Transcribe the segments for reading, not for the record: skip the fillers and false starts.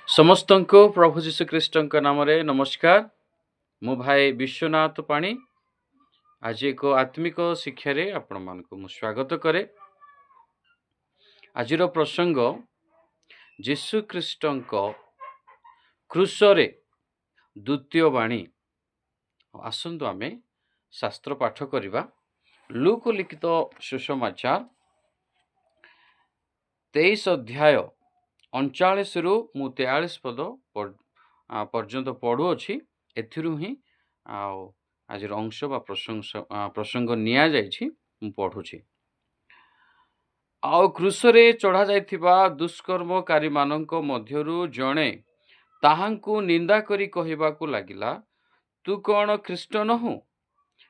ସମସ୍ତଙ୍କୁ ପ୍ରଭୁ ଯୀଶୁ ଖ୍ରୀଷ୍ଟଙ୍କ ନାମରେ ନମସ୍କାର। ମୁଁ ଭାଇ ବିଶ୍ୱନାଥ ପାଣି ଆଜି ଏକ ଆତ୍ମିକ ଶିକ୍ଷାରେ ଆପଣମାନଙ୍କୁ ମୁଁ ସ୍ୱାଗତ କରେ। ଆଜିର ପ୍ରସଙ୍ଗ ଯୀଶୁ ଖ୍ରୀଷ୍ଟଙ୍କ କ୍ରୁଶରେ ଦ୍ୱିତୀୟ ବାଣୀ। ଆସନ୍ତୁ ଆମେ ଶାସ୍ତ୍ର ପାଠ କରିବା। ଲୁକ ଲିଖିତ ସୁସମାଚାର 23 ଅଧ୍ୟାୟ 39ରୁ ମୁଁ 43 ପଦ ପର୍ଯ୍ୟନ୍ତ ପଢ଼ୁଅଛି। ଏଥିରୁ ହିଁ ଆଜିର ଅଂଶ ବା ପ୍ରସଙ୍ଗ ନିଆଯାଇଛି, ମୁଁ ପଢ଼ୁଛି। ଆଉ କ୍ରୁଶରେ ଚଢ଼ାଯାଇଥିବା ଦୁଷ୍କର୍ମକାରୀମାନଙ୍କ ମଧ୍ୟରୁ ଜଣେ ତାହାଙ୍କୁ ନିନ୍ଦା କରି କହିବାକୁ ଲାଗିଲା, ତୁ କ'ଣ ଖ୍ରୀଷ୍ଟ ନୋହୁ?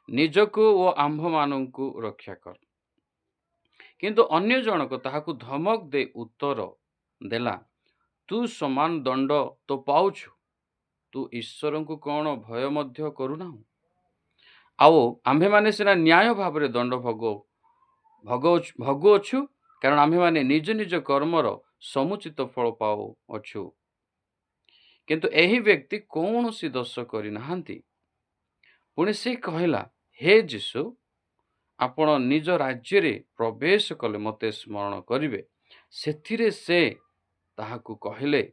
ନିଜକୁ ଓ ଆମ୍ଭମାନଙ୍କୁ ରକ୍ଷା କର। କିନ୍ତୁ ଅନ୍ୟ ଜଣକ ତାହାକୁ ଧମକ ଦେଇ ଉତ୍ତର ଦେଲା, ତୁ ସମାନ ଦଣ୍ଡ ତ ପାଉଛୁ, ତୁ ଈଶ୍ୱରଙ୍କୁ କ'ଣ ଭୟ ମଧ୍ୟ କରୁନାହୁଁ? ଆଉ ଆମ୍ଭେମାନେ ସିନା ନ୍ୟାୟ ଭାବରେ ଦଣ୍ଡ ଭୋଗୁଅଛୁ, କାରଣ ଆମ୍ଭେମାନେ ନିଜ ନିଜ କର୍ମର ସମୁଚିତ ଫଳ ପାଉଅଛୁ। କିନ୍ତୁ ଏହି ବ୍ୟକ୍ତି କୌଣସି ଦୋଷ କରିନାହାନ୍ତି। ପୁଣି ସେ କହିଲା, ହେ ଯୀଶୁ, ଆପଣ ନିଜ ରାଜ୍ୟରେ ପ୍ରବେଶ କଲେ ମୋତେ ସ୍ମରଣ କରିବେ। ସେଥିରେ ସେ ତାହାକୁ କହିଲେ,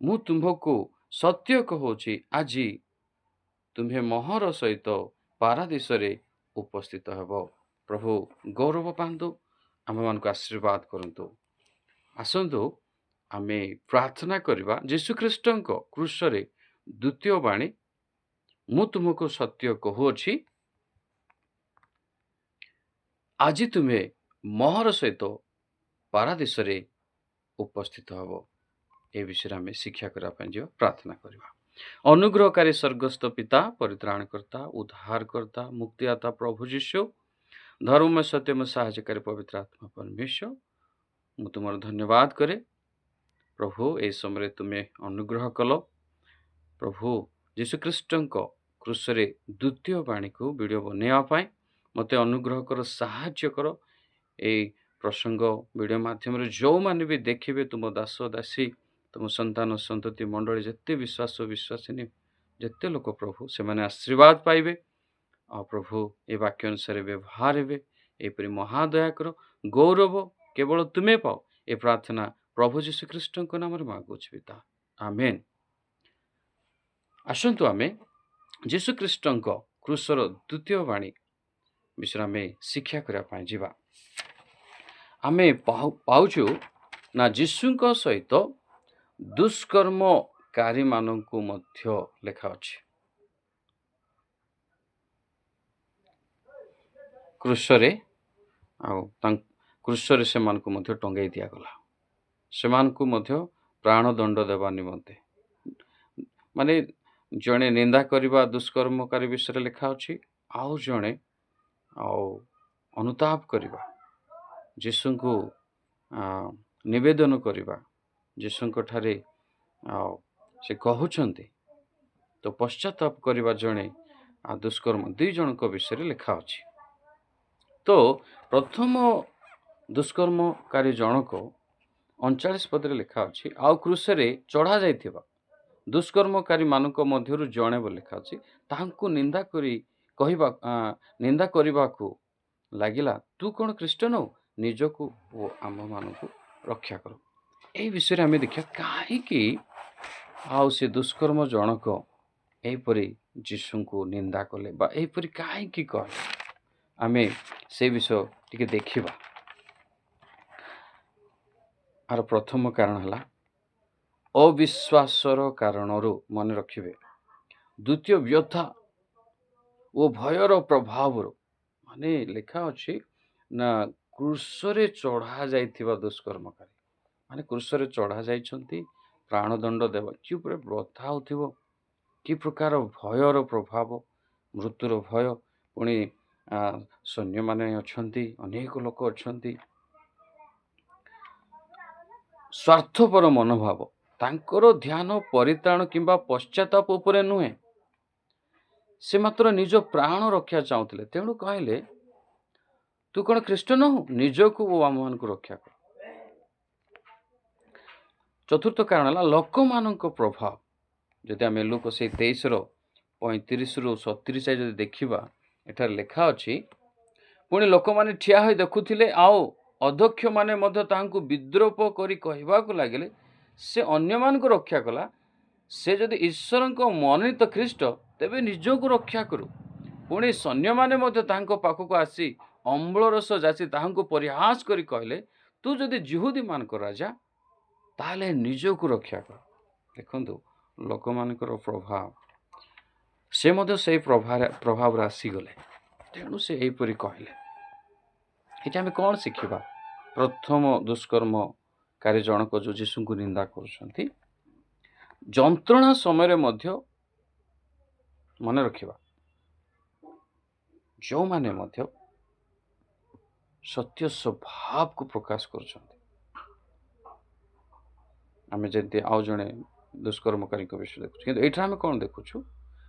ମୁଁ ତୁମ୍ଭକୁ ସତ୍ୟ କହୁଛି, ଆଜି ତୁମ୍ଭେ ମୋହର ସହିତ ପାରାଦୀସରେ ଉପସ୍ଥିତ ହେବ। ପ୍ରଭୁ ଗୌରବ ପାଆନ୍ତୁ, ଆମମାନଙ୍କୁ ଆଶୀର୍ବାଦ କରନ୍ତୁ। ଆସନ୍ତୁ ଆମେ ପ୍ରାର୍ଥନା କରିବା। ଯୀଶୁ ଖ୍ରୀଷ୍ଟଙ୍କ କ୍ରୁଶରେ ଦ୍ୱିତୀୟ ବାଣୀ, ମୁଁ ତୁମକୁ ସତ୍ୟ କହୁଅଛି, ଆଜି ତୁମେ ମୋହର ସହିତ ପାରାଦୀସରେ ଉପସ୍ଥିତ ହେବ। ଏ ବିଷୟରେ ଆମେ ଶିକ୍ଷା କରିବା ପାଇଁ ଯିବା। ପ୍ରାର୍ଥନା କରିବା। ଅନୁଗ୍ରହକାରୀ ସ୍ୱର୍ଗସ୍ଥ ପିତା, ପରିତ୍ରାଣକର୍ତ୍ତା, ଉଦ୍ଧାରକର୍ତ୍ତା, ମୁକ୍ତିଦାତା ପ୍ରଭୁ ଯୀଶୁ, ଧର୍ମମୟ ସତ୍ୟମୟ ସାହାଯ୍ୟକାରୀ ପବିତ୍ର ଆତ୍ମା ପରମେଶ୍ୱର, ମୁଁ ତୁମର ଧନ୍ୟବାଦ କରେ। ପ୍ରଭୁ ଏହି ସମୟରେ ତୁମେ ଅନୁଗ୍ରହ କଲ। ପ୍ରଭୁ ଯୀଶୁଖ୍ରୀଷ୍ଟଙ୍କ କ୍ରୁଶରେ ଦ୍ୱିତୀୟ ବାଣୀକୁ ଭିଡ଼ିଓ ବନେଇବା ପାଇଁ ମୋତେ ଅନୁଗ୍ରହ କର, ସାହାଯ୍ୟ କର। ଏହି ପ୍ରସଙ୍ଗ ଭିଡ଼ିଓ ମାଧ୍ୟମରେ ଯେଉଁମାନେ ବି ଦେଖିବେ, ତୁମ ଦାସ ଦାସୀ, ତୁମ ସନ୍ତାନ ସନ୍ତତି ମଣ୍ଡଳୀ, ଯେତେ ବିଶ୍ୱାସ ବିଶ୍ୱାସିନୀ, ଯେତେ ଲୋକ ପ୍ରଭୁ, ସେମାନେ ଆଶୀର୍ବାଦ ପାଇବେ। ଆଉ ପ୍ରଭୁ ଏ ବାକ୍ୟ ଅନୁସାରେ ବ୍ୟବହାର ହେବେ। ଏପରି ମହାଦୟା କର, ଗୌରବ କେବଳ ତୁମେ ପାଅ। ଏ ପ୍ରାର୍ଥନା ପ୍ରଭୁ ଯୀଶୁଖ୍ରୀଷ୍ଟଙ୍କ ନାମରେ ମାଗୁଅଛି ପିତା, ଆମେନ୍। ଆସନ୍ତୁ ଆମେ ଯୀଶୁଖ୍ରୀଷ୍ଟଙ୍କ କ୍ରୁଶର ଦ୍ୱିତୀୟ ବାଣୀ ବିଷୟରେ ଆମେ ଶିକ୍ଷା କରିବା ପାଇଁ ଯିବା। ଆମେ ପାଉଛୁ ନା ଯୀଶୁଙ୍କ ସହିତ ଦୁଷ୍କର୍ମକାରୀମାନଙ୍କୁ ମଧ୍ୟ ଲେଖା ଅଛି। କ୍ରୁଶରେ ସେମାନଙ୍କୁ ମଧ୍ୟ ଟଙ୍ଗାଇ ଦିଆଗଲା। ସେମାନଙ୍କୁ ମଧ୍ୟ ପ୍ରାଣଦଣ୍ଡ ଦେବା ନିମନ୍ତେ, ମାନେ ଜଣେ ନିନ୍ଦା କରିବା ଦୁଷ୍କର୍ମକାରୀ ବିଷୟରେ ଲେଖା ଅଛି, ଆଉ ଜଣେ ଅନୁତାପ କରିବା, ଯୀଶୁଙ୍କୁ ନିବେଦନ କରିବା, ଯୀଶୁଙ୍କ ଠାରେ ସେ କହୁଛନ୍ତି ତ ପଶ୍ଚାତାପ କରିବା ଜଣେ ଦୁଷ୍କର୍ମ, ଦୁଇ ଜଣଙ୍କ ବିଷୟରେ ଲେଖା ଅଛି। ତ ପ୍ରଥମ ଦୁଷ୍କର୍ମକାରୀ ଜଣକ 39 ପଦରେ ଲେଖା ଅଛି, ଆଉ କ୍ରୁଶରେ ଚଢ଼ା ଯାଇଥିବା ଦୁଷ୍କର୍ମକାରୀମାନଙ୍କ ମଧ୍ୟରୁ ଜଣେ ବୋଲି ଲେଖା ଅଛି, ତାହାଙ୍କୁ ନିନ୍ଦା କରିବାକୁ ଲାଗିଲା, ତୁ କ'ଣ ଖ୍ରୀଷ୍ଟ ନୋହୁ? ନିଜକୁ ଓ ଆମ୍ଭମାନଙ୍କୁ ରକ୍ଷା କର। ଏହି ବିଷୟରେ ଆମେ ଦେଖିବା, କାହିଁକି ଆଉ ସେ ଦୁଷ୍କର୍ମ ଜଣକ ଏହିପରି ଯୀଶୁଙ୍କୁ ନିନ୍ଦା କଲେ ବା ଏହିପରି କାହିଁକି କହିଲେ, ଆମେ ସେ ବିଷୟ ଟିକେ ଦେଖିବା। ଆର ପ୍ରଥମ କାରଣ ହେଲା ଅବିଶ୍ୱାସର କାରଣରୁ। ମନେ ରଖିବେ, ଦ୍ୱିତୀୟ ବ୍ୟଥା ଓ ଭୟର ପ୍ରଭାବରୁ। ମାନେ ଲେଖା ଅଛି ନା କ୍ରୁଶରେ ଚଢ଼ା ଯାଇଥିବା ଦୁଷ୍କର୍ମକାରୀ, ମାନେ କ୍ରୁଶରେ ଚଢ଼ା ଯାଇଛନ୍ତି, ପ୍ରାଣଦଣ୍ଡ ଦେବା କି ଉପରେ ବ୍ୟଥା ହେଉଥିବ, କି ପ୍ରକାର ଭୟର ପ୍ରଭାବ, ମୃତ୍ୟୁର ଭୟ। ପୁଣି ସୈନ୍ୟମାନେ ଅଛନ୍ତି, ଅନେକ ଲୋକ ଅଛନ୍ତି। ସ୍ୱାର୍ଥପର ମନୋଭାବ, ତାଙ୍କର ଧ୍ୟାନ ପରିତ୍ରାଣ କିମ୍ବା ପଶ୍ଚାତାପ ଉପରେ ନୁହେଁ, ସେ ମାତ୍ର ନିଜ ପ୍ରାଣ ରକ୍ଷା ଚାହୁଁଥିଲେ। ତେଣୁ କହିଲେ, ତୁ କ'ଣ ଖ୍ରୀଷ୍ଟ ନୋହୁ? ନିଜକୁ ଓ ଆମମାନଙ୍କୁ ରକ୍ଷା କର। ଚତୁର୍ଥ କାରଣ ହେଲା ଲୋକମାନଙ୍କ ପ୍ରଭାବ। ଯଦି ଆମେ ଲୁକ ସେଇ 23:35-37 ଯଦି ଦେଖିବା, ଏଠାରେ ଲେଖା ଅଛି, ପୁଣି ଲୋକମାନେ ଠିଆ ହୋଇ ଦେଖୁଥିଲେ, ଆଉ ଅଧ୍ୟକ୍ଷମାନେ ମଧ୍ୟ ତାହାଙ୍କୁ ବିଦ୍ରୋପ କରି କହିବାକୁ ଲାଗିଲେ, ସେ ଅନ୍ୟମାନଙ୍କୁ ରକ୍ଷା କଲା, ସେ ଯଦି ଈଶ୍ୱରଙ୍କ ମନୋନୀତ ଖ୍ରୀଷ୍ଟ, ତେବେ ନିଜକୁ ରକ୍ଷା କରୁ। ପୁଣି ସୈନ୍ୟମାନେ ମଧ୍ୟ ତାହାଙ୍କ ପାଖକୁ ଆସି ଅମ୍ଳରସ ଯାଚି ତାହାଙ୍କୁ ପରିହାସ କରି କହିଲେ, ତୁ ଯଦି ଯିହୁଦୀମାନଙ୍କ ରାଜା, ତାହେଲେ ନିଜକୁ ରକ୍ଷା କର। ଦେଖନ୍ତୁ ଲୋକମାନଙ୍କର ପ୍ରଭାବ, ସେ ମଧ୍ୟ ସେଇ ପ୍ରଭାବରେ ଆସିଗଲେ, ତେଣୁ ସେ ଏହିପରି କହିଲେ। ଏଠି ଆମେ କ'ଣ ଶିଖିବା? ପ୍ରଥମ ଦୁଷ୍କର୍ମକାରୀ ଜଣକ ଯେଉଁ ଯୀଶୁଙ୍କୁ ନିନ୍ଦା କରୁଛନ୍ତି, ଯନ୍ତ୍ରଣା ସମୟରେ ମଧ୍ୟ ମନେ ରଖିବା, ଯେଉଁମାନେ ମଧ୍ୟ ସତ୍ୟ ସ୍ୱଭାବକୁ ପ୍ରକାଶ କରୁଛନ୍ତି, ଆମେ ଯେମିତି ଆଉ ଜଣେ ଦୁଷ୍କର୍ମକାରୀଙ୍କ ବିଷୟରେ ଦେଖୁଛୁ, କିନ୍ତୁ ଏଇଠାରେ ଆମେ କ'ଣ ଦେଖୁଛୁ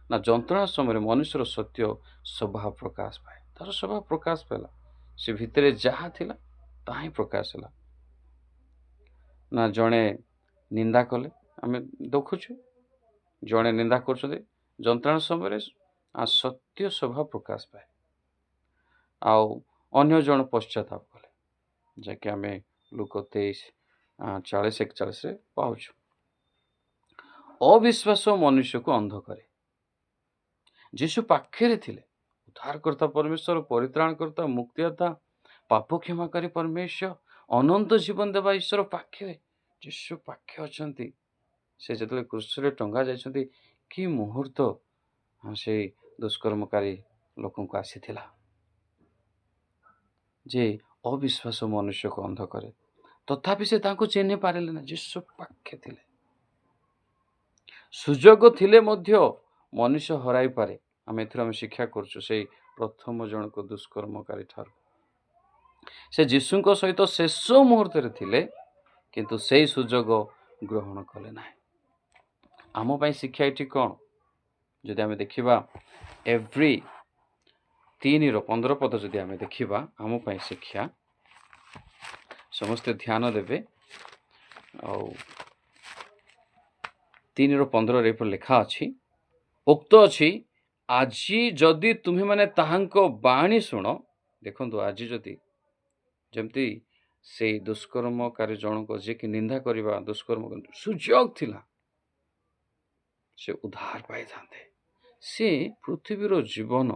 ନା ଯନ୍ତ୍ରଣା ସମୟରେ ମନୁଷ୍ୟର ସତ୍ୟ ସ୍ୱଭାବ ପ୍ରକାଶ ପାଏ। ତାର ସ୍ୱଭାବ ପ୍ରକାଶ ପାଇଲା, ସେ ଭିତରେ ଯାହା ଥିଲା ତାହା ହିଁ ପ୍ରକାଶ ହେଲା। ନା ଜଣେ ନିନ୍ଦା କଲେ, ଆମେ ଦେଖୁଛୁ ଜଣେ ନିନ୍ଦା କରୁଛନ୍ତି, ଯନ୍ତ୍ରଣା ସମୟରେ ସତ୍ୟ ସ୍ୱଭାବ ପ୍ରକାଶ ପାଏ। ଆଉ ଅନ୍ୟ ଜଣ ପଶ୍ଚାତାପ କଲେ, ଯାହାକି ଆମେ ଲୁକ 23:40-41 ପାଉଛୁ। ଅବିଶ୍ୱାସ ମନୁଷ୍ୟକୁ ଅନ୍ଧ କରେ। ଯୀଶୁ ପାଖରେ ଥିଲେ, ଉଦ୍ଧାରକର୍ତ୍ତା ପରମେଶ୍ୱର, ପରିତ୍ରାଣକର୍ତ୍ତା, ମୁକ୍ତିଦାତା, ପାପ କ୍ଷମାକାରୀ ପରମେଶ୍ୱର, ଅନନ୍ତ ଜୀବନ ଦେବା ଈଶ୍ୱର ପାଖରେ, ଯୀଶୁ ପାଖେ ଅଛନ୍ତି। ସେ ଯେତେବେଳେ କ୍ରୁଶରେ ଟଙ୍ଗା ଯାଇଛନ୍ତି, କି ମୁହୂର୍ତ୍ତ ସେଇ ଦୁଷ୍କର୍ମକାରୀ ଲୋକଙ୍କୁ ଆସିଥିଲା, ଯେ ଅବିଶ୍ୱାସ ମନୁଷ୍ୟକୁ ଅନ୍ଧ କରେ। ତଥାପି ସେ ତାଙ୍କୁ ଚିହ୍ନି ପାରିଲେ ନା, ଯୀଶୁ ପାଖେ ଥିଲେ। ସୁଯୋଗ ଥିଲେ ମଧ୍ୟ ମନୁଷ୍ୟ ହରାଇପାରେ। ଆମେ ଶିକ୍ଷା କରୁଛୁ ସେଇ ପ୍ରଥମ ଜଣକ ଦୁଷ୍କର୍ମକାରୀ ଠାରୁ। ସେ ଯୀଶୁଙ୍କ ସହିତ ଶେଷ ମୁହୂର୍ତ୍ତରେ ଥିଲେ, କିନ୍ତୁ ସେଇ ସୁଯୋଗ ଗ୍ରହଣ କଲେ ନାହିଁ। ଆମ ପାଇଁ ଶିକ୍ଷା ଏଠି କ'ଣ? ଯଦି ଆମେ ଦେଖିବା ଏଭ୍ରି 3:15 ଯଦି ଆମେ ଦେଖିବା, ଆମ ପାଇଁ ଶିକ୍ଷା, ସମସ୍ତେ ଧ୍ୟାନ ଦେବେ। ଆଉ 3:15 ଏପରି ଲେଖା ଅଛି, ଉକ୍ତ ଅଛି, ଆଜି ଯଦି ତୁମେମାନେ ତାହାଙ୍କ ବାଣୀ ଶୁଣ। ଦେଖନ୍ତୁ, ଆଜି ଯଦି, ଯେମିତି ସେଇ ଦୁଷ୍କର୍ମକାରୀ ଜଣକ ଯିଏକି ନିନ୍ଦା କରିବା ଦୁଷ୍କର୍ମ ସୁଯୋଗ ଥିଲା, ସେ ଉଦ୍ଧାର ପାଇଥାନ୍ତେ। ସେ ପୃଥିବୀର ଜୀବନ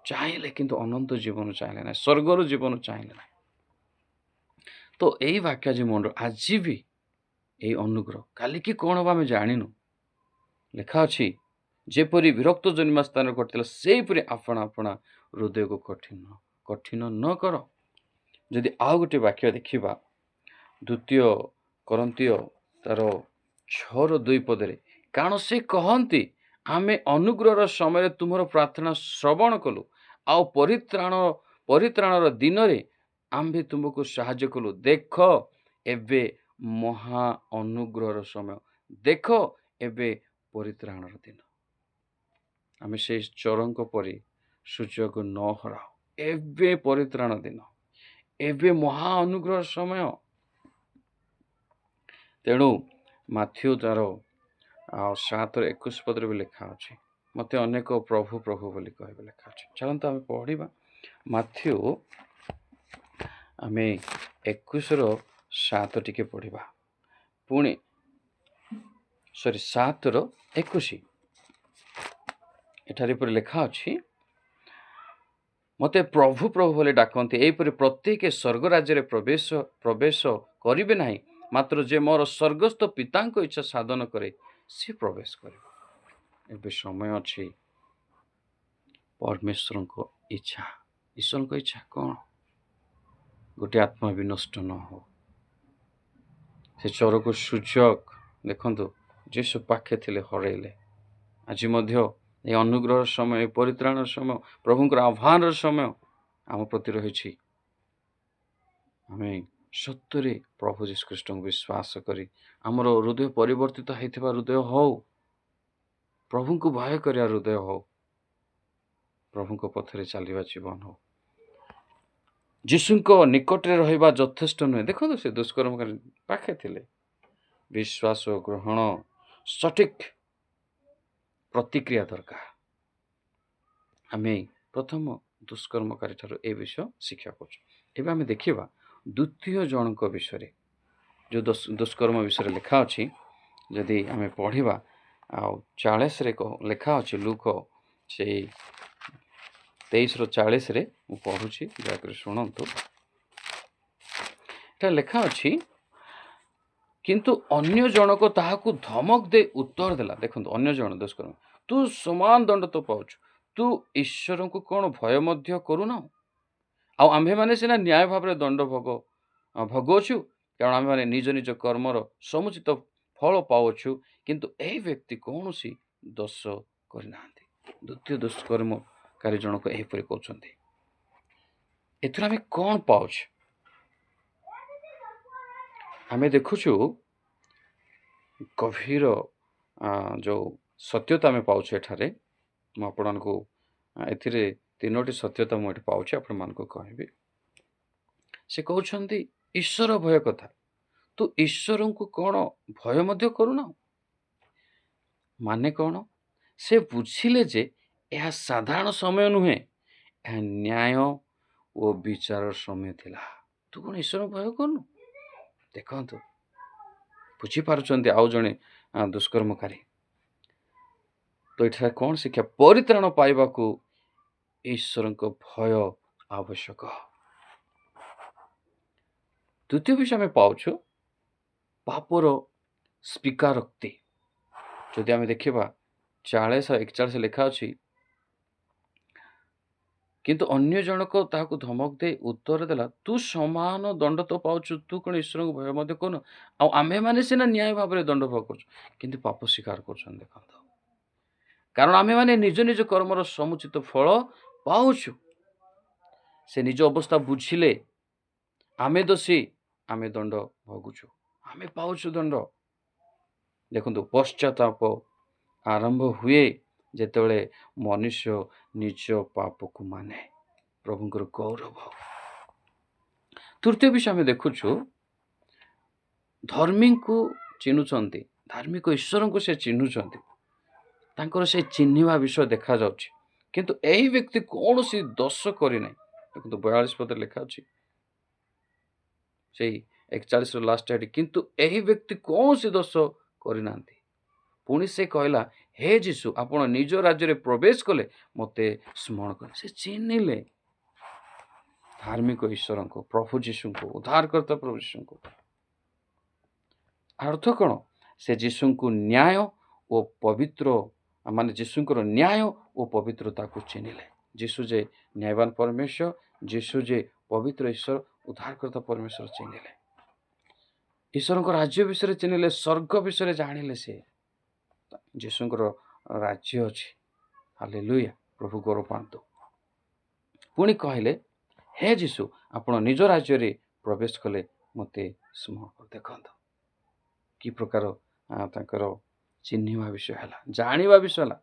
ଚାହିଁଲେ, କିନ୍ତୁ ଅନନ୍ତ ଜୀବନ ଚାହିଁଲେ ନାହିଁ, ସ୍ୱର୍ଗର ଜୀବନ ଚାହିଁଲେ ନାହିଁ। ତ ଏଇ ବାକ୍ୟ ଯେ ମଣ୍ଡ, ଆଜି ବି ଏଇ ଅନୁଗ୍ରହ, କାଲିକି କ'ଣ ହବ ଆମେ ଜାଣିନୁ। ଲେଖା ଅଛି, ଯେପରି ବିରକ୍ତ ଜନ୍ମ ସ୍ଥାନରେ ଘଟିଥିଲା, ସେହିପରି ଆପଣା ହୃଦୟକୁ କଠିନ ନ କର। ଯଦି ଆଉ ଗୋଟେ ବାକ୍ୟ ଦେଖିବା, 2 Corinthians 6:2, କାରଣ ସେ କହନ୍ତି, ଆମେ ଅନୁଗ୍ରହର ସମୟରେ ତୁମର ପ୍ରାର୍ଥନା ଶ୍ରବଣ କଲୁ, ଆଉ ପରିତ୍ରାଣର ଦିନରେ ଆମ୍ଭେ ତୁମକୁ ସାହାଯ୍ୟ କଲୁ। ଦେଖ ଏବେ ମହା ଅନୁଗ୍ରହର ସମୟ, ଦେଖ ଏବେ ପରିତ୍ରାଣର ଦିନ। ଆମେ ସେଇ ଚୋରଙ୍କ ପରି ସୁଯୋଗ ନ ହରାଉ। ଏବେ ପରିତ୍ରାଣ ଦିନ, ଏବେ ମହା ଅନୁଗ୍ରହର ସମୟ। ତେଣୁ ମାଥ୍ୟୁ 7:21 ବି ଲେଖା ଅଛି, ମୋତେ ଅନେକ ପ୍ରଭୁ ପ୍ରଭୁ ବୋଲି କହିବେ ଲେଖା ଅଛି। ଚାଲନ୍ତୁ ଆମେ ପଢ଼ିବା ମାଥ୍ୟୁ, ଆମେ 21:7 ଟିକେ ପଢ଼ିବା। ପୁଣି 7:21 ଏଠାରେ ପରି ଲେଖା ଅଛି, ମୋତେ ପ୍ରଭୁ ପ୍ରଭୁ ବୋଲି ଡାକନ୍ତି, ଏହିପରି ପ୍ରତ୍ୟେକ ସ୍ୱର୍ଗ ରାଜ୍ୟରେ ପ୍ରବେଶ କରିବେ ନାହିଁ, ମାତ୍ର ଯେ ମୋର ସ୍ୱର୍ଗସ୍ଥ ପିତାଙ୍କ ଇଚ୍ଛା ସାଧନ କରେ, ସେ ପ୍ରବେଶ କରିବ। ଏବେ ସମୟ ଅଛି ପରମେଶ୍ୱରଙ୍କ ଇଚ୍ଛା। ଈଶ୍ୱରଙ୍କ ଇଚ୍ଛା କ'ଣ? ଗୋଟେ ଆତ୍ମା ବି ନଷ୍ଟ ନ ହଉ। ସେ ଚୋରକୁ ସୁଯୋଗ, ଦେଖନ୍ତୁ, ଯୀଶୁ ପାଖେ ଥିଲେ, ହରେଇଲେ। ଆଜି ମଧ୍ୟ ଏ ଅନୁଗ୍ରହର ସମୟ, ଏ ପରିତ୍ରାଣର ସମୟ, ପ୍ରଭୁଙ୍କର ଆହ୍ୱାନର ସମୟ ଆମ ପ୍ରତି ରହିଛି। ଆମେ ସତ୍ୟରେ ପ୍ରଭୁ ଯୀଶୁ ଖ୍ରୀଷ୍ଟଙ୍କୁ ବିଶ୍ୱାସ କରି, ଆମର ହୃଦୟ ପରିବର୍ତ୍ତିତ ହେଇଥିବା ହୃଦୟ ହଉ, ପ୍ରଭୁଙ୍କୁ ଭୟ କରିବା ହୃଦୟ ହଉ, ପ୍ରଭୁଙ୍କ ପଥରେ ଚାଲିବା ଜୀବନ ହଉ। ଯୀଶୁଙ୍କ ନିକଟରେ ରହିବା ଯଥେଷ୍ଟ ନୁହେଁ। ଦେଖନ୍ତୁ, ସେ ଦୁଷ୍କର୍ମକାରୀ ପାଖେ ଥିଲେ, विश्वास ग्रहण सठिक प्रतिक्रिया दरकार। आम प्रथम दुष्कर्मकारी ठार ए विषय शिक्षा कर। आम देखा द्वितीय जन विषय जो दुष्कर्म विषय लिखा अच्छी जदि आम पढ़ा 40 लिखा अच्छे लुक से 23:40 पढ़ुची दयाक शुणु। लिखा अच्छी किंतु अन्य जनक ताहाकू धमक दे उत्तर देला। देखो अन्य जन दुष्कर्म तू समान दंड तो पाउछु, तू ईश्वर को कौन भय मध्य करूना? आम्भे माने सिना न्याय भाव में दंड भोगुछु कारण आम मैंने निज निज कर्मर समुचित फल पाउछु, किंतु यही व्यक्ति कौन सी दोष करना। द्वितीय दुष्कर्मकारी जनक यहपरि कहते। एथर आम कौन पाउछ? आम देखुछु गभीर जो सत्यता आम पाउछु एठारे। मुझे एथिरे 3टी सत्यता मुझे पाउछि आपण मानकु कहबी। से कहउछंती ईश्वर भय कथा, तू ईश्वर को कौन भय मध्य करूना? माने कौन? से बुझिले जे यह साधारण समय नुहे, यह न्याय और विचार समय थिला। तू कौन ईश्वर भय करनु? देखंतु बुझी पारुचंती आउ जणे दुष्कर्मकारी। तो एठा कौन शिक्षा? परित्राण पाइबाकू ईश्वर को भय आवश्यक। द्वितीय विषय में पाउछु पापर स्वीकारोक्ति। जदि आम देखा 40:41 लिखा अच्छी किंतु अन्य जनक ताहाकू धमक दे उत्तर देला, तू समान दंड तो पाउछु, तू कौन ईश्वर को भय मध्य कौन? आमे माने सिना न्याय भाव में दंड भोग कर किंतु पाप स्वीकार कर। देखो कारण आमे माने निज निज कर्मर समुचित फल पाउछु। से निज अवस्था बुझिले आमे दोषी, आमे दंड भोगुछु, आमे पाउछु दंड। देखो पश्चाताप आरंभ हुए जेतेबेले मनुष्य निज पाप को माने, प्रभुंकर गौरव। तृतीय विषय आम देखुछु धर्मी को चिन्हुचंती, धार्मिक ईश्वर को से चिन्हुचंती, तांकर से चिन्हिबा विषय देखा जाउछि। किंतु एही व्यक्ति कौन सी दोष करि नै। देखो 42 पद लिखा अछि से 41 लास्ट आडी, किंतु एही व्यक्ति कौन सी दोष करि नांती। पुणी से कहला, हे जीशु आपण निज राज्य रे प्रवेश कले मते स्मरण कर। से चिन्हिले धार्मिक ईश्वर को, प्रभु जीशु को, उद्धारकर्ता प्रभु जीशु को। अर्थ कौन? से जीशु को न्याय और पवित्र माने जीशुंकर न्याय और पवित्रता को चिन्हिले। जीशु जे न्यायवान परमेश्वर, जीशु जे पवित्र ईश्वर, उद्धारकर्ता परमेश्वर चिन्हिले। ईश्वर को राज्य विषय चिन्हिले, स्वर्ग विषय जानिले। से जीशुंकर राज्य अच्छी। हालेलुया, प्रभु गौरव पांतु। पुणी कहले, हे जीशु आपण निज राज्य रे प्रवेश कले मते स्मरण कर। देखंत कि प्रकार तांकर चिन्हिबा विषय हला, जानिबा विषय हला।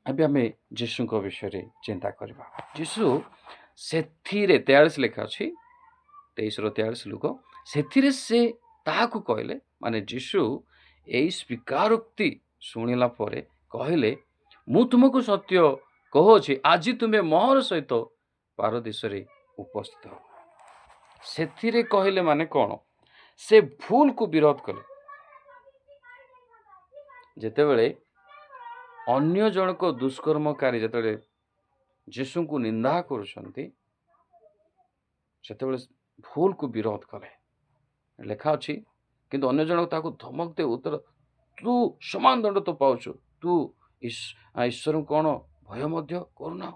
अबे आमे जीशु को विषय रे चिंता करबा। जीशु सेथिरे 43 लिखा अछि 23:43 लुक सेथिरे से ताहाकू कहले, माने जीशु एई स्वीकारोक्ति शुणिला परे कहले, मु तुमको सत्य कहूछि आज तुमे मोहर सहित पारदीस रे उपस्थित हो। सेथिरे कहले माने कौन? से भूल को विरोध कले। जेतेबेले अन्य जन को दुष्कर्मकारी जेतेबेले जीशु को निंदा करुछंती, सेतेबेले भूल को विरोध कले। लिखा अछि किंतु अन्य जन ताको धमक दे उत्तर, तू समान दंड तो पाउछु, तू ईश्वर कौन भय मध्य करूना?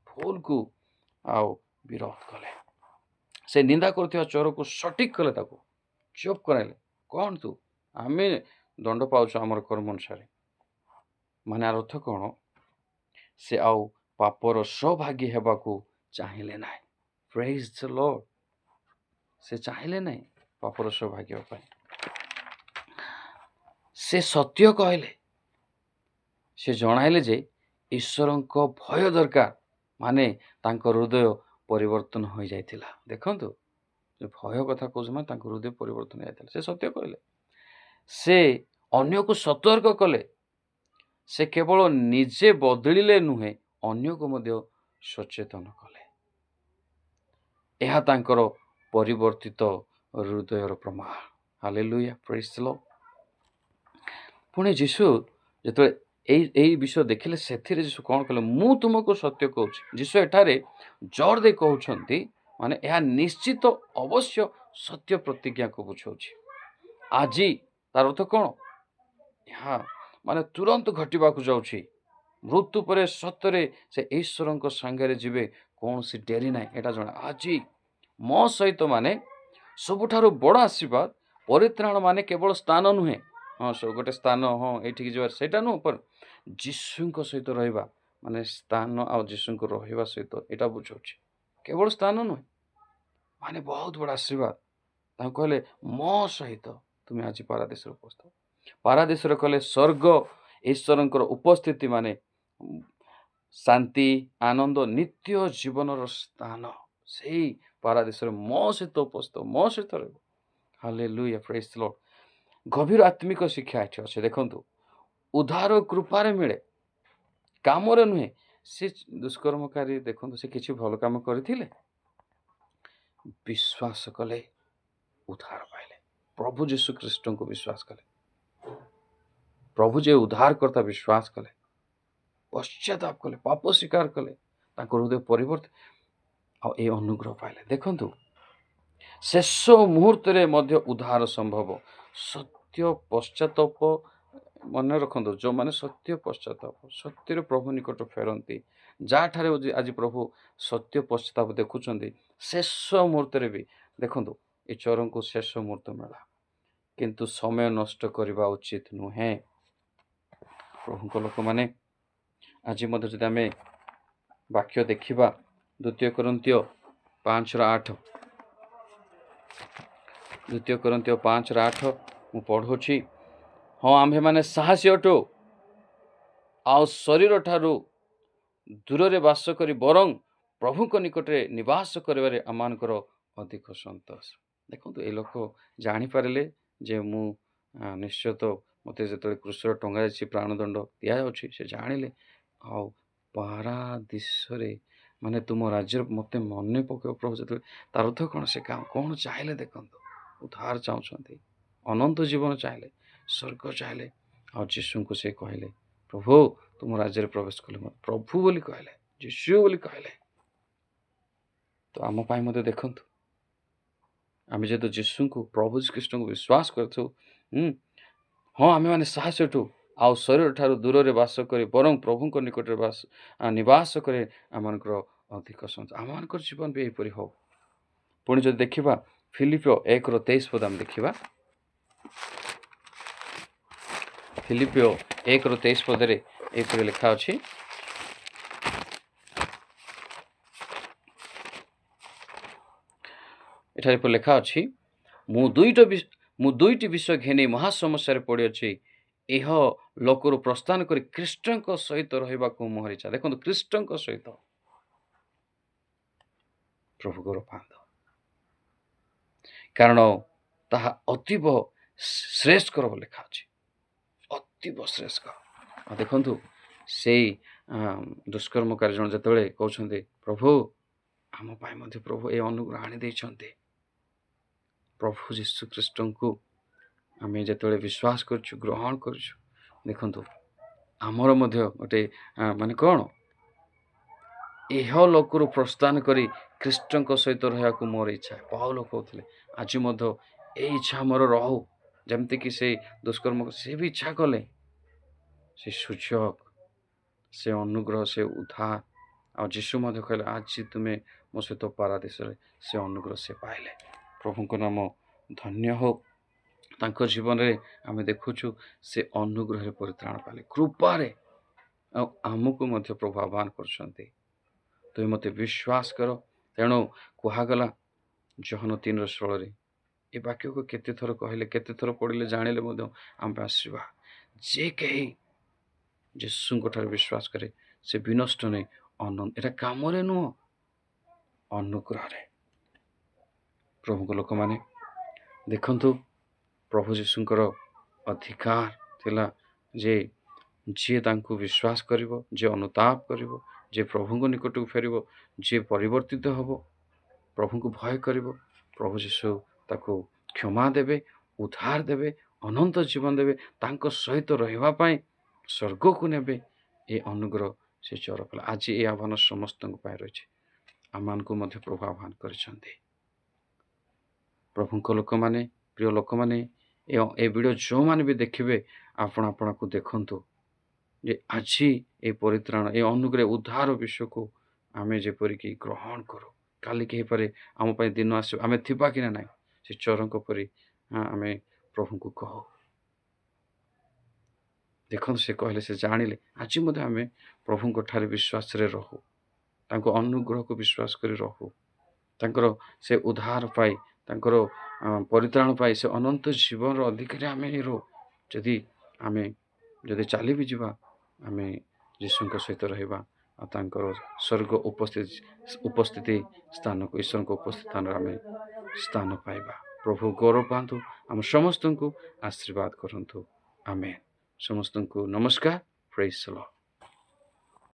भूल को आओ विरोध कले। से निंदा करथिबा चोर को सटीक कले, ताको चुप कराइले। कौन तू? आमे दंड पाउछु हमर कर्म अनुसार। माने अर्थ कौन? से आओ पापर सौभाग्य हेबा को चाहिए ना। Praise the Lord. से चाहिए ना पापर सौभाग्य पाई। से सत्य कहले, से जणाइले जे ईश्वर को भय दरकार, माने तांकर हृदय परिवर्तन हो जाइथिला। देखंतु ଭୟ କଥା କହୁଛି ମାନେ ତାଙ୍କ ହୃଦୟ ପରିବର୍ତ୍ତନ ହେଇଥିଲା। ସେ ସତ୍ୟ କହିଲେ, ସେ ଅନ୍ୟକୁ ସତର୍କ କଲେ, ସେ କେବଳ ନିଜେ ବଦଳିଲେ ନୁହେଁ ଅନ୍ୟକୁ ମଧ୍ୟ ସଚେତନ କଲେ। ଏହା ତାଙ୍କର ପରିବର୍ତ୍ତିତ ହୃଦୟର ପ୍ରମାଣ। ହାଲେଲୁୟା, ପ୍ରେଜ୍ ଦ ଲର୍ଡ। ପୁଣି ଯୀଶୁ ଯେତେବେଳେ ଏଇ ବିଷୟ ଦେଖିଲେ, ସେଥିରେ ଯୀଶୁ କ'ଣ କଲେ? ମୁଁ ତୁମକୁ ସତ୍ୟ କହୁଛି। ଯୀଶୁ ଏଠାରେ ଜୋର ଦେଇ କହୁଛନ୍ତି, ମାନେ ଏହା ନିଶ୍ଚିତ ଅବଶ୍ୟ ସତ୍ୟ ପ୍ରତିଜ୍ଞାକୁ ବୁଝାଉଛି। ଆଜି ତାର ଅର୍ଥ କ'ଣ? ଏହା ମାନେ ତୁରନ୍ତ ଘଟିବାକୁ ଯାଉଛି। ମୃତ୍ୟୁ ପରେ ସତରେ ସେ ଈଶ୍ୱରଙ୍କ ସାଙ୍ଗରେ ଯିବେ, କୌଣସି ଡେରି ନାହିଁ। ଏଇଟା ଜଣା ଆଜି ମୋ ସହିତ ମାନେ ସବୁଠାରୁ ବଡ଼ ଆଶୀର୍ବାଦ, ପରିତ୍ରାଣ ମାନେ କେବଳ ସ୍ଥାନ ନୁହେଁ। ହଁ, ଗୋଟେ ସ୍ଥାନ, ହଁ ଏଇଠିକି ଯିବା ସେଇଟା ନୁହଁ, ਪਰ ଯୀଶୁଙ୍କ ସହିତ ରହିବା ମାନେ ସ୍ଥାନ ଆଉ ଯୀଶୁଙ୍କ ରହିବା ସହିତ ଏଇଟା ବୁଝାଉଛି। କେବଳ ସ୍ଥାନ ନୁହେଁ, ମାନେ ବହୁତ ବଡ଼ ଆଶୀର୍ବାଦ। ତାଙ୍କୁ କହିଲେ ମୋ ସହିତ ତୁମେ ଆଜି ପାରାଦୀସରେ ଉପସ୍ଥିତ। ପାରାଦୀସରେ କହିଲେ ସ୍ୱର୍ଗ, ଈଶ୍ୱରଙ୍କର ଉପସ୍ଥିତି ମାନେ ଶାନ୍ତି, ଆନନ୍ଦ, ନିତ୍ୟ ଜୀବନର ସ୍ଥାନ। ସେଇ ପାରାଦୀସରେ ମୋ ସହିତ ଉପସ୍ଥିତ, ମୋ ସହିତ ରହିବ। ହାଲେଲୁୟା, ପ୍ରେଜ୍ ଦ ଲର୍ଡ। ଗଭୀର ଆତ୍ମିକ ଶିକ୍ଷା ଏଠି ଅଛି। ଦେଖନ୍ତୁ, ଉଦ୍ଧାର କୃପାରେ ମିଳେ, କାମରେ ନୁହେଁ। ସେ ଦୁଷ୍କର୍ମକାରୀ ଦେଖନ୍ତୁ, ସେ କିଛି ଭଲ କାମ କରିଥିଲେ? ବିଶ୍ୱାସ କଲେ, ଉଦ୍ଧାର ପାଇଲେ। ପ୍ରଭୁ ଯୀଶୁ ଖ୍ରୀଷ୍ଟଙ୍କୁ ବିଶ୍ୱାସ କଲେ, ପ୍ରଭୁ ଯେ ଉଦ୍ଧାର କର୍ତ୍ତା ବିଶ୍ୱାସ କଲେ, ପଶ୍ଚାତାପ କଲେ, ପାପ ସ୍ୱୀକାର କଲେ, ତାଙ୍କ ହୃଦୟ ପରିବର୍ତ୍ତନ ଆଉ ଏ ଅନୁଗ୍ରହ ପାଇଲେ। ଦେଖନ୍ତୁ, ଶେଷ ମୁହୂର୍ତ୍ତରେ ମଧ୍ୟ ଉଦ୍ଧାର ସମ୍ଭବ। ସତ୍ୟ ପଶ୍ଚାତାପ ମନେ ରଖନ୍ତୁ, ଯେଉଁମାନେ ସତ୍ୟ ପଶ୍ଚାତାପ, ସତ୍ୟରେ ପ୍ରଭୁ ନିକଟ ଫେରନ୍ତି, ଯାହାଠାରେ ଆଜି ପ୍ରଭୁ ସତ୍ୟ ପଶ୍ଚାତାପ ଦେଖୁଛନ୍ତି, ଶେଷ ମୁହୂର୍ତ୍ତରେ ବି ଦେଖନ୍ତୁ, ଏ ଚୋରଙ୍କୁ ଶେଷ ମୁହୂର୍ତ୍ତ ମିଳିଲା। କିନ୍ତୁ ସମୟ ନଷ୍ଟ କରିବା ଉଚିତ ନୁହେଁ। ପ୍ରଭୁଙ୍କ ଲୋକମାନେ ଆଜି ମଧ୍ୟ ଯଦି ଆମେ ବାକ୍ୟ ଦେଖିବା, 2 Corinthians 5:8, 2 Corinthians 5:8 ମୁଁ ପଢ଼ୁଛି। ହଁ, ଆମ୍ଭେମାନେ ସାହସୀ ଅଟୁ, ଆଉ ଶରୀର ଠାରୁ ଦୂରରେ ବାସ କରି ବରଂ ପ୍ରଭୁଙ୍କ ନିକଟରେ ନିବାସ କରିବାରେ ଆମମାନଙ୍କର ଅଧିକ ସନ୍ତୋଷ। ଦେଖନ୍ତୁ, ଏ ଲୋକ ଜାଣିପାରିଲେ ଯେ ମୁଁ ନିଶ୍ଚିତ ମୋତେ ଯେତେବେଳେ କ୍ରୁଶରେ ଟଙ୍ଗା ଯାଇଛି, ପ୍ରାଣଦଣ୍ଡ ଦିଆଯାଉଛି, ସେ ଜାଣିଲେ। ଆଉ ପାରାଦୀସରେ ମାନେ ତୁମ ରାଜ୍ୟରେ ମୋତେ ମନେ ପକାଇବ ପ୍ରଭୁ। ଯେତେବେଳେ ତାର ଅର୍ଥ କ'ଣ? ସେ କ'ଣ ଚାହିଁଲେ? ଦେଖନ୍ତୁ, ଉଦ୍ଧାର ଚାହୁଁଛନ୍ତି, ଅନନ୍ତ ଜୀବନ ଚାହିଁଲେ, ସ୍ୱର୍ଗ ଚାହିଁଲେ। ଆଉ ଯୀଶୁଙ୍କୁ ସେ କହିଲେ, ପ୍ରଭୁ ତୁମ ରାଜ୍ୟରେ ପ୍ରବେଶ କଲେ, ପ୍ରଭୁ ବୋଲି କହିଲେ, ଯୀଶୁ ବୋଲି କହିଲେ। ତ ଆମ ପାଇଁ ମଧ୍ୟ ଦେଖନ୍ତୁ, ଆମେ ଯେହେତୁ ଯୀଶୁଙ୍କୁ, ପ୍ରଭୁ ଶ୍ରୀକୃଷ୍ଣଙ୍କୁ ବିଶ୍ୱାସ କରିଥାଉ, ହଁ ଆମେମାନେ ସାହସ ଅଟୁ, ଆଉ ଶରୀର ଠାରୁ ଦୂରରେ ବାସ କରି ବରଂ ପ୍ରଭୁଙ୍କ ନିକଟରେ ନିବାସ କରି ଆମମାନଙ୍କର ଅଧିକ ସନ୍ତୋଷ। ଆମମାନଙ୍କର ଜୀବନ ବି ଏହିପରି ହଉ। ପୁଣି ଯଦି ଦେଖିବା ଫିଲିପିଓ 1:23 ଆମେ ଦେଖିବା, ଫିଲିପିଓ 1:23 ଏହିପରି ଲେଖା ଅଛି। ଏଠାରେ ଏପରି ଲେଖା ଅଛି, ମୁଁ ଦୁଇଟି ବିଷୟ ଘେନି ମହାସମସ୍ୟାରେ ପଡ଼ିଅଛି। ଏହା ଲୋକରୁ ପ୍ରସ୍ଥାନ କରି ଖ୍ରୀଷ୍ଟଙ୍କ ସହିତ ରହିବାକୁ ମୋହର ଇଚ୍ଛା। ଦେଖନ୍ତୁ, ଖ୍ରୀଷ୍ଟଙ୍କ ସହିତ ପ୍ରଭୁଙ୍କର ପାଦ, କାରଣ ତାହା ଅତୀବ ଶ୍ରେଷ୍ଠକର ବୋଲି ଲେଖା ଅଛି, ଅତୀବ ଶ୍ରେଷ୍ଠକର। ଦେଖନ୍ତୁ, ସେଇ ଦୁଷ୍କର୍ମକାରୀ ଜଣ ଯେତେବେଳେ କହୁଛନ୍ତି, ପ୍ରଭୁ ଆମ ପାଇଁ ମଧ୍ୟ ପ୍ରଭୁ ଏ ଅନୁଗ୍ରହ ଆଣି ଦେଇଛନ୍ତି। ପ୍ରଭୁ ଯୀଶୁ ଖ୍ରୀଷ୍ଟଙ୍କୁ ଆମେ ଯେତେବେଳେ ବିଶ୍ୱାସ କରୁଛୁ, ଗ୍ରହଣ କରୁଛୁ, ଦେଖନ୍ତୁ ଆମର ମଧ୍ୟ ଗୋଟେ ମାନେ କ'ଣ, ଏହା ଲୋକରୁ ପ୍ରସ୍ଥାନ କରି ଖ୍ରୀଷ୍ଟଙ୍କ ସହିତ ରହିବାକୁ ମୋର ଇଚ୍ଛା। ପାଉଲ କହୁଥିଲେ, ଆଜି ମଧ୍ୟ ଏଇ ଇଚ୍ଛା ଆମର ରହୁ। ଯେମିତିକି ସେ ଦୁଷ୍କର୍ମ ସେ ବି ଇଚ୍ଛା କଲେ, ସେ ସୁଯୋଗ, ସେ ଅନୁଗ୍ରହ, ସେ ଉଦ୍ଧାର। ଆଉ ଯୀଶୁ ମଧ୍ୟ କହିଲେ, ଆଜି ତୁମେ ମୋ ସହିତ ପାରାଦୀସରେ, ସେ ଅନୁଗ୍ରହ ସେ ପାଇଲେ। ପ୍ରଭୁଙ୍କ ନାମ ଧନ୍ୟ ହଉ। ତାଙ୍କ ଜୀବନରେ ଆମେ ଦେଖୁଛୁ ସେ ଅନୁଗ୍ରହରେ ପରିତ୍ରାଣ ପାଇଲେ, କୃପାରେ। ଆଉ ଆମକୁ ମଧ୍ୟ ପ୍ରଭୁ ଆହ୍ୱାନ କରୁଛନ୍ତି, ତୁମେ ମୋତେ ବିଶ୍ୱାସ କର। ତେଣୁ କୁହାଗଲା ଜହନ 3:16, ଏ ବାକ୍ୟକୁ କେତେଥର କହିଲେ, କେତେଥର ପଢ଼ିଲେ, ଜାଣିଲେ ମଧ୍ୟ ଆମ ପାଇଁ ଆସିବା। ଯେ କେହି ଯୀଶୁଙ୍କ ଠାରେ ବିଶ୍ୱାସ କରେ ସେ ବିନଷ୍ଟ ନେଇ ଅନନ୍ତ। ଏଟା କାମରେ ନୁହଁ, ଅନୁଗ୍ରହରେ। ପ୍ରଭୁଙ୍କ ଲୋକମାନେ ଦେଖନ୍ତୁ, ପ୍ରଭୁ ଯୀଶୁଙ୍କର ଅଧିକାର ଥିଲା ଯେ ଯିଏ ତାଙ୍କୁ ବିଶ୍ୱାସ କରିବ, ଯିଏ ଅନୁତାପ କରିବ, ଯିଏ ପ୍ରଭୁଙ୍କ ନିକଟକୁ ଫେରିବ, ଯିଏ ପରିବର୍ତ୍ତିତ ହେବ, ପ୍ରଭୁଙ୍କୁ ଭୟ କରିବ, ପ୍ରଭୁ ଯୀଶୁ ତାକୁ କ୍ଷମା ଦେବେ, ଉଦ୍ଧାର ଦେବେ, ଅନନ୍ତ ଜୀବନ ଦେବେ, ତାଙ୍କ ସହିତ ରହିବା ପାଇଁ ସ୍ୱର୍ଗକୁ ନେବେ। ଏ ଅନୁଗ୍ରହ ସେ ଚୋର କଲା। ଆଜି ଏ ଆହ୍ୱାନ ସମସ୍ତଙ୍କ ପାଇଁ ରହିଛି। ଆମମାନଙ୍କୁ ମଧ୍ୟ ପ୍ରଭୁ ଆହ୍ୱାନ କରିଛନ୍ତି। ପ୍ରଭୁଙ୍କ ଲୋକମାନେ, ପ୍ରିୟ ଲୋକମାନେ, ଏ ଭିଡ଼ିଓ ଯେଉଁମାନେ ବି ଦେଖିବେ, ଆପଣ ଆପଣଙ୍କୁ ଦେଖନ୍ତୁ ଯେ ଆଜି ଏ ପରିତ୍ରାଣ, ଏ ଅନୁଗ୍ରହ, ଉଦ୍ଧାର ବିଷୟକୁ ଆମେ ଯେପରିକି ଗ୍ରହଣ କରୁ। କାଲିକି ହେଇପାରେ ଆମ ପାଇଁ ଦିନ ଆସିବ, ଆମେ ଥିବା କି ନା ନାହିଁ, ସେ ଚୋରଙ୍କ ପରି ଆମେ ପ୍ରଭୁଙ୍କୁ କହୁ। ଦେଖନ୍ତୁ, ସେ କହିଲେ, ସେ ଜାଣିଲେ। ଆଜି ମଧ୍ୟ ଆମେ ପ୍ରଭୁଙ୍କ ଠାରେ ବିଶ୍ୱାସରେ ରହୁ, ତାଙ୍କ ଅନୁଗ୍ରହକୁ ବିଶ୍ୱାସ କରି ରହୁ, ତାଙ୍କର ସେ ଉଦ୍ଧାର ପାଇ, ତାଙ୍କର ପରିତ୍ରାଣ ପାଇ, ସେ ଅନନ୍ତ ଜୀବନର ଅଧିକାରୀ ଆମେ ରହୁ। ଯଦି ଚାଲି ବି ଯିବା, ଆମେ ଯୀଶୁଙ୍କ ସହିତ ରହିବା ଆଉ ତାଙ୍କର ସ୍ୱର୍ଗ ଉପସ୍ଥିତି ସ୍ଥାନକୁ, ଈଶ୍ୱରଙ୍କ ଉପସ୍ଥିତି ସ୍ଥାନରେ ଆମେ ସ୍ଥାନ ପାଇବା। ପ୍ରଭୁ ଗୌରବ ପାଆନ୍ତୁ, ଆମ ସମସ୍ତଙ୍କୁ ଆଶୀର୍ବାଦ କରନ୍ତୁ। ଆମେନ୍। ସମସ୍ତଙ୍କୁ ନମସ୍କାର। ପ୍ରେଜ୍ ଦ ଲର୍ଡ।